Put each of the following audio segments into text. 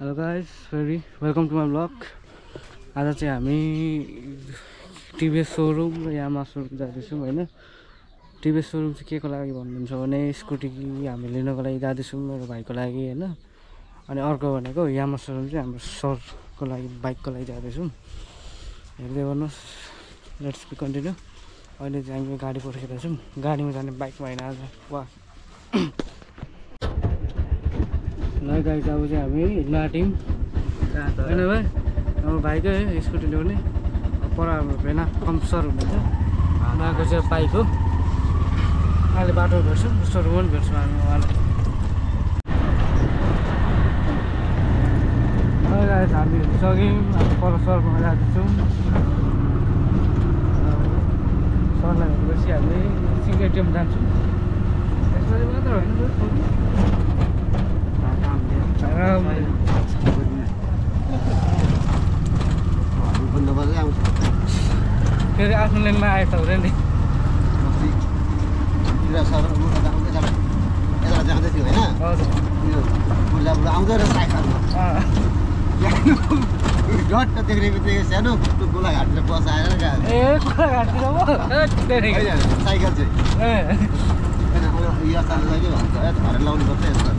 Hello guys very welcome to my vlog. आज चाहिँ हामी टिभीएस सोरुम र यामा सोरुम जाँदैछौँ होइन। टिभीएस सोरुम चाहिँ के को लागि भन्नुहुन्छ भने स्कुटी हामी लिनको लागि जाँदैछौँ मेरो भाइको लागि होइन। अनि अर्को भनेको यामा सोरुम चाहिँ हाम्रो सरको लागि बाइकको लागि जाँदैछौँ। हेर्दै गर्नुहोस्, लेट्स बी कन्टिन्यू। अहिले चाहिँ हामी गाडी पर्खेर छौँ, गाडीमा जाने बाइकमा होइन आज। वा ल गाइस, अब चाहिँ हामी हिँड्न आँट्यौँ होइन भाइ। हाम्रो भाइकै स्कुटी ल्याउने पर हाम्रो भेना कम्सर हुनुहुन्छ, उहाँको चाहिँ बाइक हो। अहिले बाटो भेट्छौँ, सोरुममा पनि भेट्छौँ हामी उहाँलाई। गाइस हामी हिँडिसक्यौँ, हामी पर सरकोमा जाँदैछौँ। सरलाई भेटेपछि हामी एकछिन एटिएम जान्छौँ। यसरी मात्र होइन फेरि आफ्नो लेनमा आएछ हुँदैन नि। जाँदै थियो होइन, आउँदै रहेछ डट देख्ने बित्तिकै सानो गोलाघाटतिर बसाएर ए गोलाघाटतिर साइकल चाहिँ यो साल के भन्छ घर लाउनु पर्छ यसमा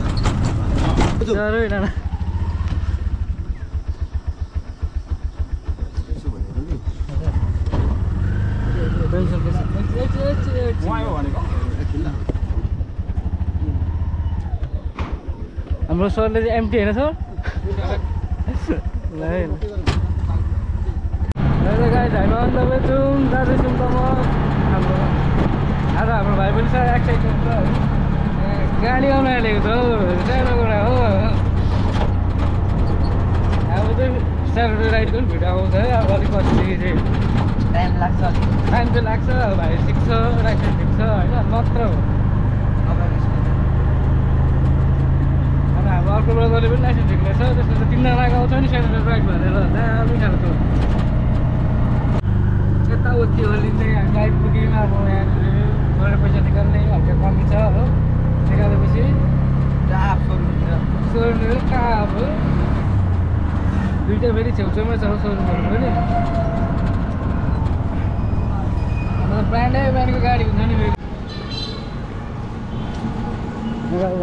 हाम्रो सरले चाहिँ एमटी होइन सर। गाइस हामी अन्त छौँ, जाँदैछौँ त म हाम्रो आज हाम्रो भाइ पनि साह्रै एक्साइटेड छ है। गाडी आउन आँटेको छ हौ, सानो कुरा हो। अब चाहिँ स्याटरडे राइडको पनि भिडियो आउँछ है, अब अलिक पछिदेखि चाहिँ टाइम चाहिँ लाग्छ। भाइ सिक्छ, लाइसेन्स सिक्छ होइन, मात्र हो। अनि हाम्रो अर्को ब्रदरले पनि लाइसेन्स सिक्नेछ, त्यसमा चाहिँ 3 जना आउँछ नि स्याटरडे राइड भनेर दामी खालको यताउति होलिँदै हामी आइपुग्यौँ। अब यहाँ थोरै पैसा निकाल्ने हल्का कमी छ हो। निकालेपछि सोरुमहरू कहाँ अब दुइटा फेरि छेउछेउमै छ सोरुमहरू पनि। ब्रान्डको गाडी हुन्छ नि फेरि।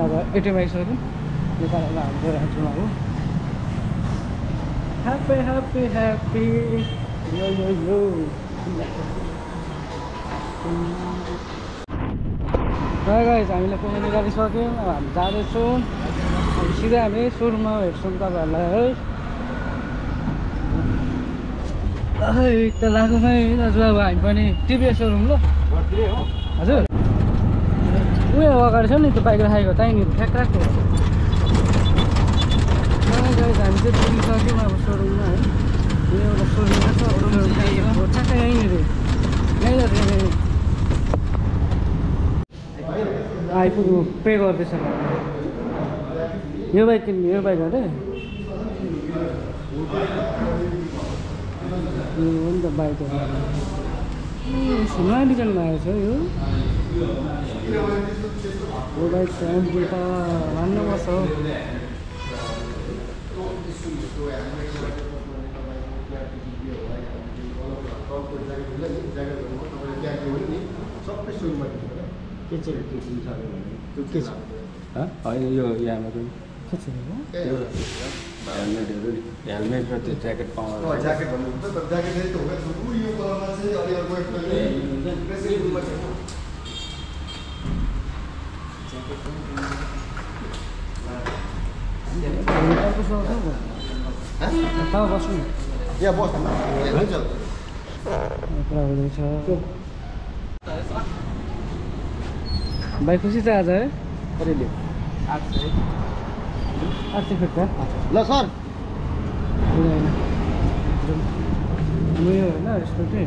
अब एटिएम आइसक्यो, निकालेर हामी राख्छौँ। अब ह्याप्पी ह्याप्पी ह्याप्पी यो यो यो गाइस हामीले पैसा निकालिसक्यौँ। अब हामी जाँदैछौँ, सिधै हामी सोरुममा भेट्छौँ तपाईँहरूलाई है। त लागौँ है दाजु। अब हामी पनि टिभीएस सोरुम ल हजुर, उयो अगाडि छ नि त्यो बाइक राखेको, त्यहीँनिर ठ्याक्क गाइस हामी चाहिँ पुगिसक्यौँ अब सोरुममा है। यो एउटा सोरुममा छ, ठ्याक्कै यहीँनिर आइपुग्नु पे गर्दैछ। यो बाइक किन्ने, यो बाइक अरे यो हो नि त बाइकहरू। नयाँ डिजाइनमा आएको छ यो बाइक त एमटी त भन्नुपर्छ हो। के छ होइन यो यामा पनि के छ हेलमेटहरू नि, हेलमेट र त्यो ज्याकेट पाउँछ। ज्याकेट भन्नुहुन्छ तर ज्याकेट चाहिँ यो कलरमा चाहिँ अलि अर्को बस्नु यहाँ बस्नु हुन्छ। पुरा हुँदैछ। भाइ खुसी छ आज है? कतिले 800 फिटका ल सर होइन हाम्रो यो होइन स्कुटी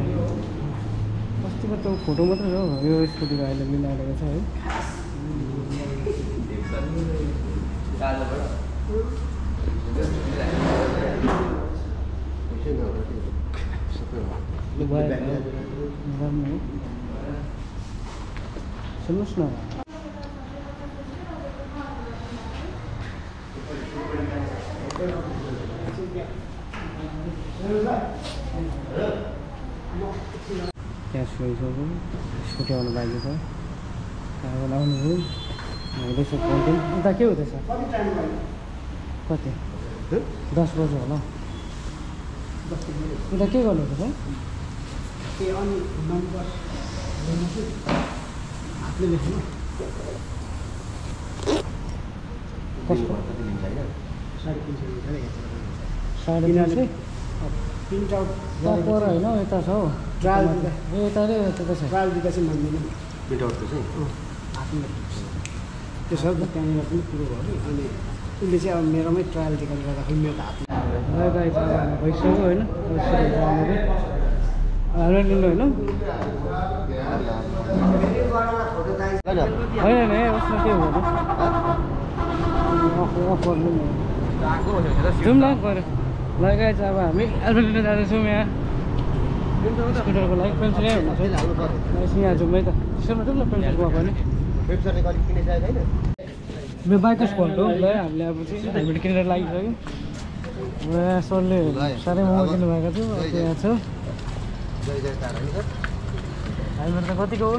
अस्तिको त फोटो मात्रै हो। यो स्कुटीको अहिले लिन आएको छ है। सुन्नुहोस् न, त्यहाँ छोइसक्यो स्कुटी आउनु बाँकी छ त्यहाँबाट आउनुभयो हुँदैछ कन्टेन्ट उता के हुँदैछ कति 10 बजे होला उता के गर्नु हुँदैछ कस्तो 350 प्रिन्ट आउट पर होइन यता छ हौ ट्रायल यता रे यता छ ट्रायल दिँदा चाहिँ मान्दैन प्रिन्ट आउटको चाहिँ आफ्नो त्यो सब त्यहाँनिर पनि कुरो भयो नि अनि उसले चाहिँ अब मेरोमै ट्रायल दिएकोले गर्दाखेरि मेरो त हातमा भइसक्यो होइन हाम्रो लिनु होइन होइन नि उसमा के हुँदैन जाउँ न गऱ्यो लगाइ चाहिँ अब हामी एल्बम लिन जाँदैछौँ यहाँ स्कुटरको लागि पेन्सन यहीँ हुनुहुन्छ यहाँ जाउँ है त त्यसमा जाउँ न पेन्सनको पनि मेरो बाइकको स्पट हो ल हामीले अब चाहिँ हेलमेट किनेर लागिसक्यो सरले साह्रै महँगो किन्नुभएको थियो यहाँ छ हेलमेट त कतिको हो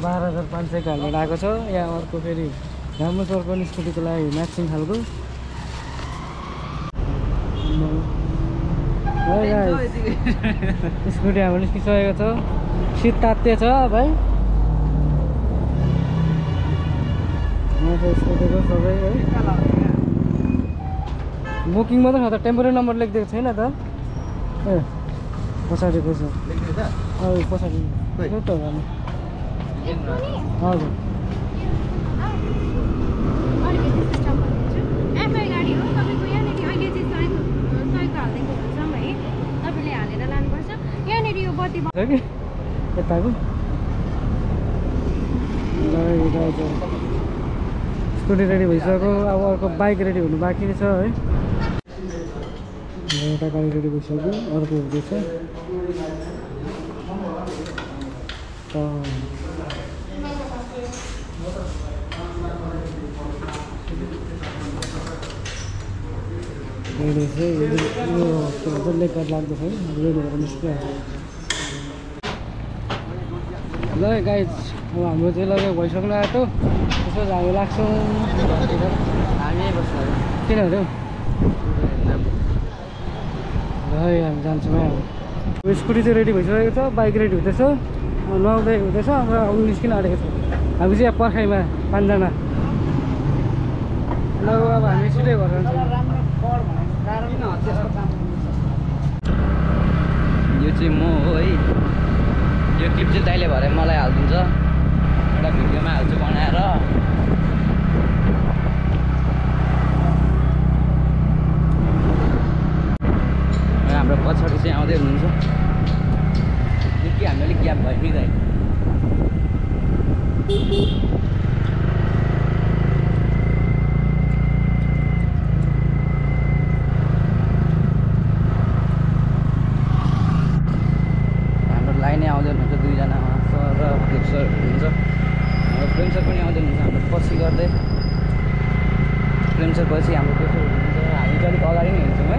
12,500 को हेलमेट आएको छ यहाँ अर्को फेरि राम्रो छ अर्को नि स्कुटीको लागि म्याक्सिङ खालको स्कुटी हाम्रो निस्किसकेको छ शीत तात्ते छ भाइ स्कुटीको सबै है बुकिङ मात्रै छ त टेम्पोरेरी नम्बर लेखिदिएको छैन त ए पछाडिको छ पछाडि त हजुर यताको स्कुटी रेडी भइसक्यो अब अर्को बाइक रेडी हुनु बाँकी छ है एउटा गाडी रेडी भइसक्यो अर्को हुँदैछ रेडी चाहिँ यो के भन्छ लेकर लाग्दैछ है रेडी भएर निस्किहाल्छ ल गाइज अब हाम्रो चाहिँ लगेर भइसक्नु आँटो त्यसो हामी लाग्छौँ हामी बस्नु किन अरे हामी जान्छौँ है अब स्कुटी चाहिँ रेडी भइसकेको छ बाइक रेडी हुँदैछ नुहाउँदै हुँदैछ अब आउनु निस्किन आँटेको छ हामी चाहिँ यहाँ पर्खाइमा 5 जना ल अब हामी सिधै घर जान्छौँ यो चाहिँ म हो है यो क्लिप चाहिँ दाइले भरे मलाई हालिदिन्छ एउटा भिडियोमा हाल्छु बनाएर हाम्रो पछाडि चाहिँ आउँदै हुनुहुन्छ कि हामी अलिक ग्याप भयो नि दाइ आउँदै हुनुहुन्छ 2 जना सर र सर हुनुहुन्छ हाम्रो प्रेम सर पनि आउँदै हुनुहुन्छ हाम्रो पछि गर्दै प्रेम सर पछि हाम्रो प्रेम सर हुनुहुन्छ हामी चाहिँ अलिक अगाडि नै हिँड्छौँ है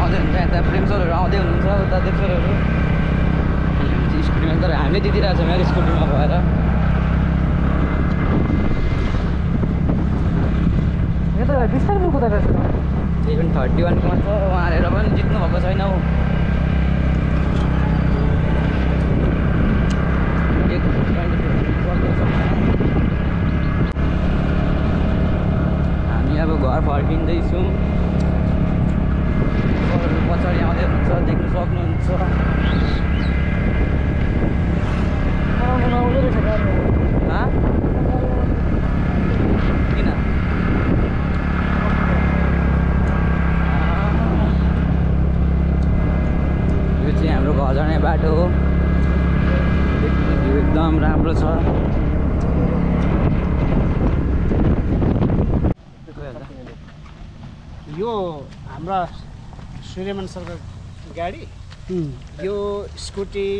आउँदै हुन्छ यता प्रेम सरहरू आउँदै हुनुहुन्छ उता देव सरहरू स्कुटीमा तर हामीले दिइरहेको छौँ यहाँ स्कुटीमा भएर यता बिस्तारै कुदाइरहेको छ 31 को छ उहाँहरू पनि जित्नु भएको छैन हौ हामी अब घर फर्किँदैछौँ पछाडि आउँदै हुन्छ देख्नु सक्नुहुन्छ किन हाम्रो घर जाने बाटो हो भ्यू एकदम राम्रो छ यो हाम्रा सूर्यमान सरको गाडी यो स्कुटी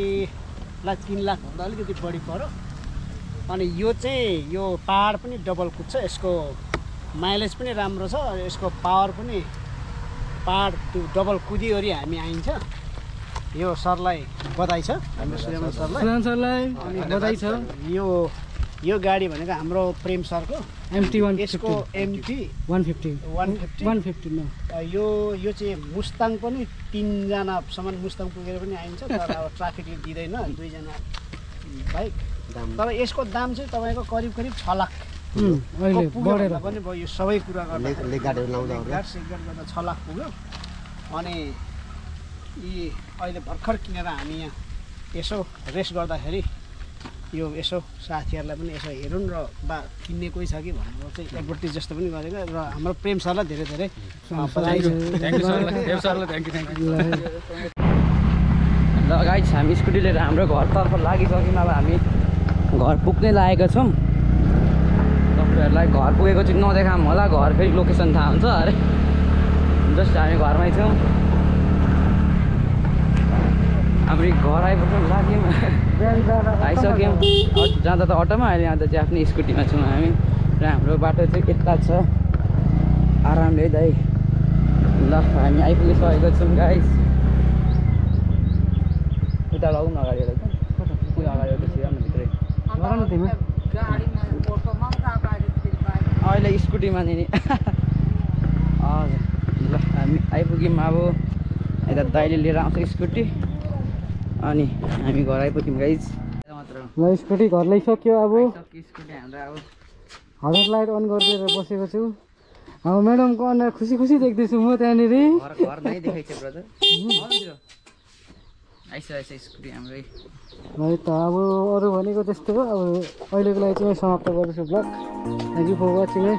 लाई 3 लाख भन्दा अलिकति बढी पर्यो। अनि यो चाहिँ यो पावर पनि डबल कुद्छ, यसको माइलेज पनि राम्रो छ, यसको पावर पनि त्यो डबल कुदिओरी हामी आइन्छ। यो सरलाई बधाई छ, हाम्रो श्रीमान सरलाई अनि बधाई छ। यो गाडी भनेको हाम्रो प्रेम सरको MT यसको 150 150 न यो चाहिँ मुस्ताङ पनि 3 जनासम्म मुस्ताङ पुगेर पनि आइन्छ, तर अब ट्राफिकले दिँदैन 2 जना बाइक। तर यसको दाम चाहिँ तपाईँको करिब 6 लाख अहिले बढेर पनि भयो। यो सबै कुरा गर्दा लेगाडहरू लाउँदा गर्दा 6 लाख पुग्यो। अनि यी अहिले भर्खर किनेर हामी यहाँ यसो रेस्ट गर्दाखेरि यो यसो साथीहरूलाई पनि यसो हेरौँ र किन्ने कोही छ कि भनेर चाहिँ एडभर्टिज जस्तो पनि गरेको। र हाम्रो प्रेम सरलाई धेरै धेरै बधाई छ। ल गाइस हामी स्कुटी लिएर हाम्रो घरतर्फ लागिसक्यौँ। अब हामी घर पुग्नै लागेका छौँ। तपाईँहरूलाई घर पुगेको चाहिँ नदेखाऊँ होला, घर फेरि लोकेसन थाहा हुन्छ अरे। जस्ट हामी घरमै छौँ, हाम्रो घर आइपुग्नु लाग्यौँ, आइसक्यौँ। जाँदा त अटोमा, अहिले आउँदा चाहिँ आफ्नै स्कुटीमा छौँ हामी। र हाम्रो बाटो चाहिँ यता छ, आरामले दाइ। ल हामी आइपुगिसकेको छौँ गाइस। उता लगाउँ न अगाडि, उयो अगाडि सिधा न भित्रै अहिले स्कुटीमा नि। हजुर ल हामी आइपुग्यौँ। अब यता दाइले लिएर आउँछ स्कुटी, अनि हामी घर आइपुग्यौँ गाइस। ल स्कुटी घर ल्याइसक्यो। अब स्कुटी हाम्रो अब हजर लाइट अन गरिदिएर बसेको छु। अब म्याडमको अनुहार खुसी खुसी देख्दैछु म त्यहाँनिर। घर नै देखाइ छ ब्रदर। आइसकेको स्कुटी हाम्रै। है त अब अरू भनेको त्यस्तो हो। अब अहिलेको लागि चाहिँ समाप्त गर्दैछु vlog. Thank you for watching है।